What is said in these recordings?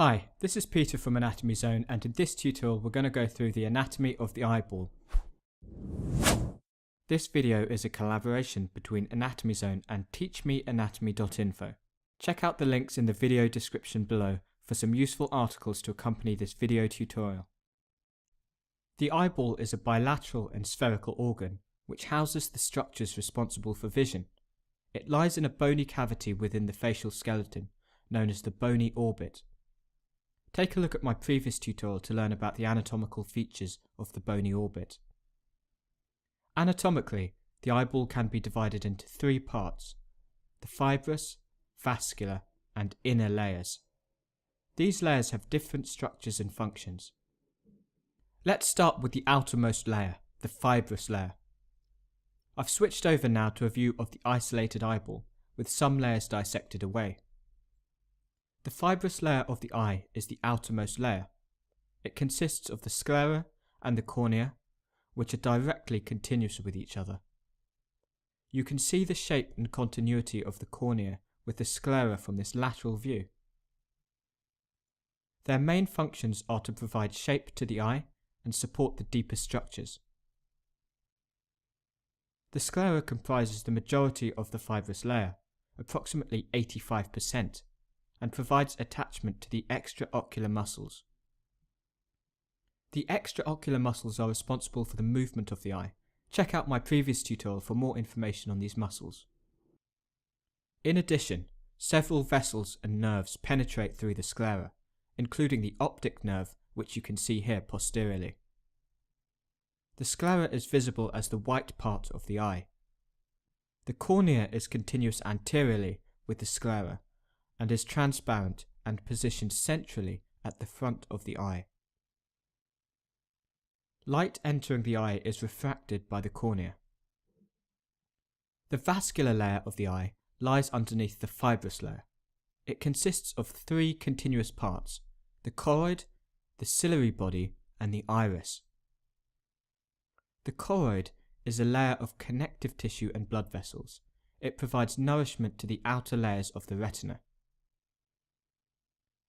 Hi, this is Peter from Anatomy Zone, and in this tutorial we're going to go through the anatomy of the eyeball. This video is a collaboration between Anatomy Zone and teachmeanatomy.info. Check out the links in the video description below for some useful articles to accompany this video tutorial. The eyeball is a bilateral and spherical organ which houses the structures responsible for vision. It lies in a bony cavity within the facial skeleton, known as the bony orbit. Take a look at my previous tutorial to learn about the anatomical features of the bony orbit. Anatomically, the eyeball can be divided into three parts: the fibrous, vascular, and inner layers. These layers have different structures and functions. Let's start with the outermost layer, the fibrous layer. I've switched over now to a view of the isolated eyeball, with some layers dissected away. The fibrous layer of the eye is the outermost layer. It consists of the sclera and the cornea, which are directly continuous with each other. You can see the shape and continuity of the cornea with the sclera from this lateral view. Their main functions are to provide shape to the eye and support the deeper structures. The sclera comprises the majority of the fibrous layer, approximately 85%. And provides attachment to the extraocular muscles. The extraocular muscles are responsible for the movement of the eye. Check out my previous tutorial for more information on these muscles. In addition, several vessels and nerves penetrate through the sclera, including the optic nerve, which you can see here posteriorly. The sclera is visible as the white part of the eye. The cornea is continuous anteriorly with the sclera, and is transparent and positioned centrally at the front of the eye. Light entering the eye is refracted by the cornea. The vascular layer of the eye lies underneath the fibrous layer. It consists of three continuous parts: the choroid, the ciliary body, and the iris. The choroid is a layer of connective tissue and blood vessels. It provides nourishment to the outer layers of the retina.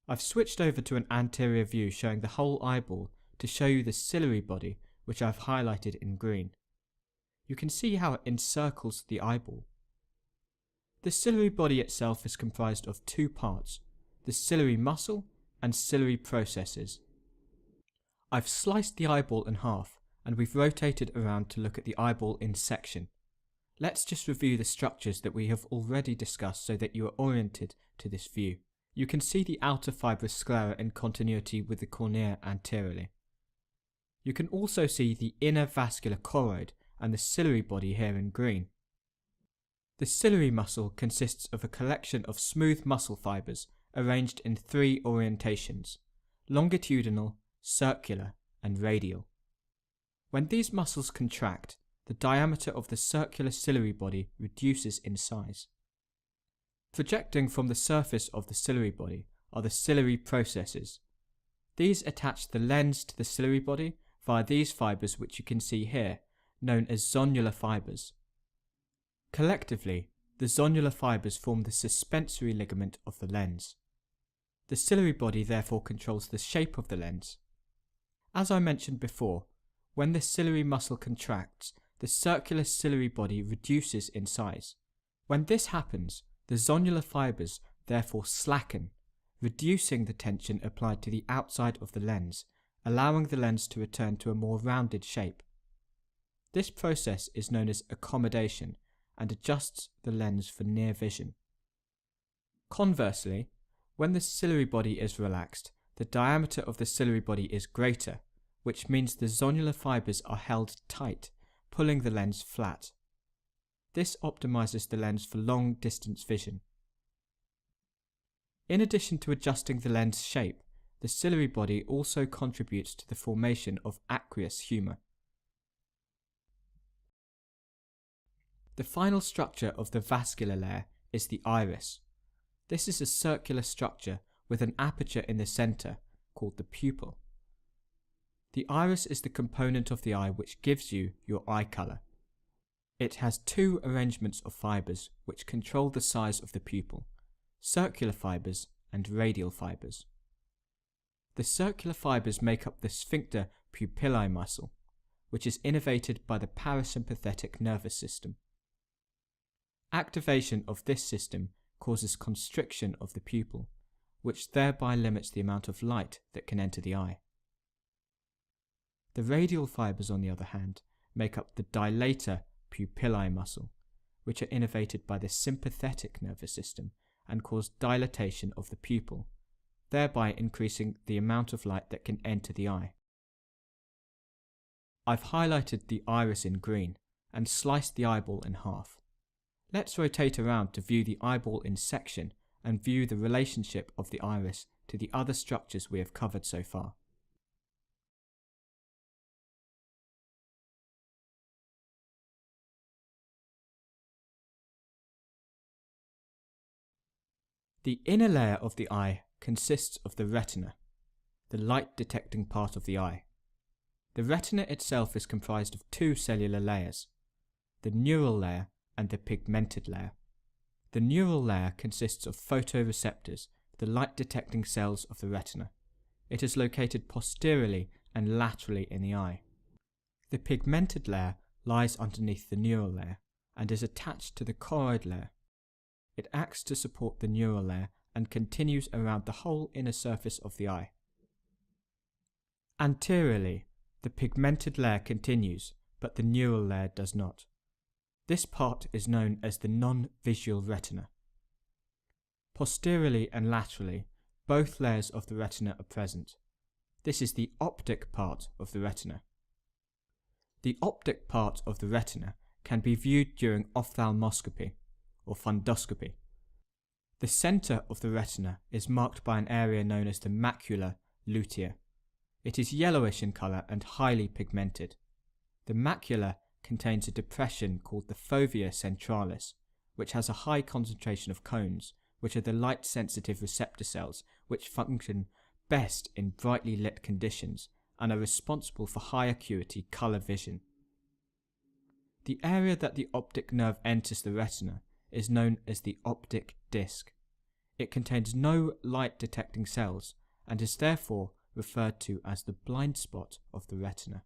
I've switched over to an anterior view showing the whole eyeball to show you the ciliary body, which I've highlighted in green. You can see how it encircles the eyeball. The ciliary body itself is comprised of two parts: the ciliary muscle and ciliary processes. I've sliced the eyeball in half, and we've rotated around to look at the eyeball in section. Let's just review the structures that we have already discussed so that you are oriented to this view. You can see the outer fibrous sclera in continuity with the cornea anteriorly. You can also see the inner vascular choroid and the ciliary body here in green. The ciliary muscle consists of a collection of smooth muscle fibers arranged in three orientations: longitudinal, circular, and radial. When these muscles contract, the diameter of the circular ciliary body reduces in size. Projecting from the surface of the ciliary body are the ciliary processes. These attach the lens to the ciliary body via these fibers, which you can see here, known as zonular fibers. Collectively, the zonular fibers form the suspensory ligament of the lens. The ciliary body therefore controls the shape of the lens. As I mentioned before, when the ciliary muscle contracts, the circular ciliary body reduces in size. When this happens, the zonular fibers therefore slacken, reducing the tension applied to the outside of the lens, allowing the lens to return to a more rounded shape. This process is known as accommodation and adjusts the lens for near vision. Conversely, when the ciliary body is relaxed, the diameter of the ciliary body is greater, which means the zonular fibers are held tight, pulling the lens flat. This optimizes the lens for long-distance vision. In addition to adjusting the lens shape, the ciliary body also contributes to the formation of aqueous humor. The final structure of the vascular layer is the iris. This is a circular structure with an aperture in the center called the pupil. The iris is the component of the eye which gives you your eye color. It has two arrangements of fibers which control the size of the pupil: circular fibers and radial fibers. The circular fibres make up the sphincter pupillae muscle, which is innervated by the parasympathetic nervous system. Activation of this system causes constriction of the pupil, which thereby limits the amount of light that can enter the eye. The radial fibres, on the other hand, make up the dilator pupillae muscle, which are innervated by the sympathetic nervous system and cause dilatation of the pupil, thereby increasing the amount of light that can enter the eye. I've highlighted the iris in green and sliced the eyeball in half. Let's rotate around to view the eyeball in section and view the relationship of the iris to the other structures we have covered so far. The inner layer of the eye consists of the retina, the light detecting part of the eye. The retina itself is comprised of two cellular layers, the neural layer and the pigmented layer. The neural layer consists of photoreceptors, the light detecting cells of the retina. It is located posteriorly and laterally in the eye. The pigmented layer lies underneath the neural layer and is attached to the choroid layer. It acts to support the neural layer and continues around the whole inner surface of the eye. Anteriorly, the pigmented layer continues, but the neural layer does not. This part is known as the non-visual retina. Posteriorly and laterally, both layers of the retina are present. This is the optic part of the retina. The optic part of the retina can be viewed during ophthalmoscopy or fundoscopy. The center of the retina is marked by an area known as the macula lutea. It is yellowish in color and highly pigmented. The macula contains a depression called the fovea centralis, which has a high concentration of cones, which are the light-sensitive receptor cells which function best in brightly lit conditions and are responsible for high acuity color vision. The area that the optic nerve enters the retina is known as the optic disc. It contains no light-detecting cells and is therefore referred to as the blind spot of the retina.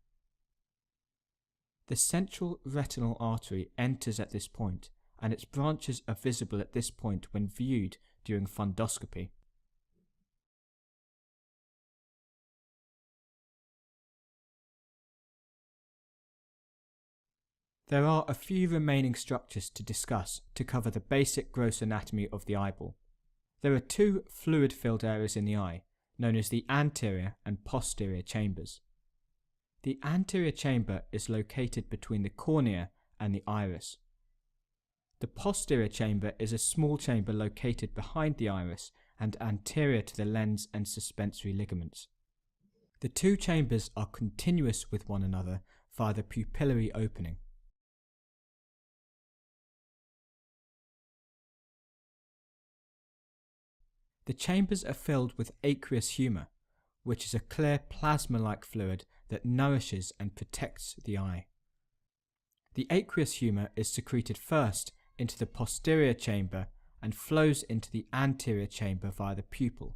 The central retinal artery enters at this point, and its branches are visible at this point when viewed during fundoscopy. There are a few remaining structures to discuss to cover the basic gross anatomy of the eyeball. There are two fluid-filled areas in the eye, known as the anterior and posterior chambers. The anterior chamber is located between the cornea and the iris. The posterior chamber is a small chamber located behind the iris and anterior to the lens and suspensory ligaments. The two chambers are continuous with one another via the pupillary opening. The chambers are filled with aqueous humor, which is a clear plasma-like fluid that nourishes and protects the eye. The aqueous humor is secreted first into the posterior chamber and flows into the anterior chamber via the pupil,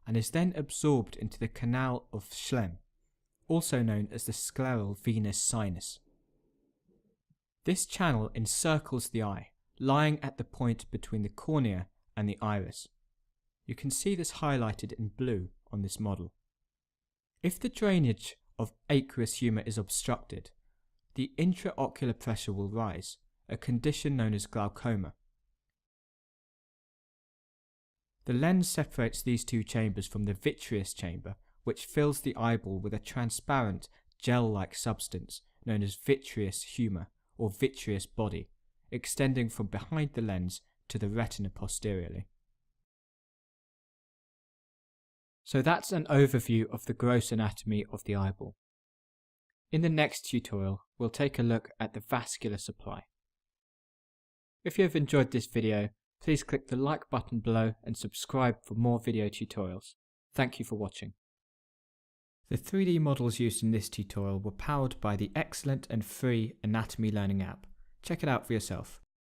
and is then absorbed into the canal of Schlemm, also known as the scleral venous sinus. This channel encircles the eye, lying at the point between the cornea and the iris. You can see this highlighted in blue on this model. If the drainage of aqueous humor is obstructed, the intraocular pressure will rise, a condition known as glaucoma. The lens separates these two chambers from the vitreous chamber, which fills the eyeball with a transparent, gel-like substance known as vitreous humor or vitreous body, extending from behind the lens to the retina posteriorly. So that's an overview of the gross anatomy of the eyeball. In the next tutorial, we'll take a look at the vascular supply. If you have enjoyed this video, please click the like button below and subscribe for more video tutorials. Thank you for watching. The 3D models used in this tutorial were powered by the excellent and free Anatomy Learning app. Check it out for yourself.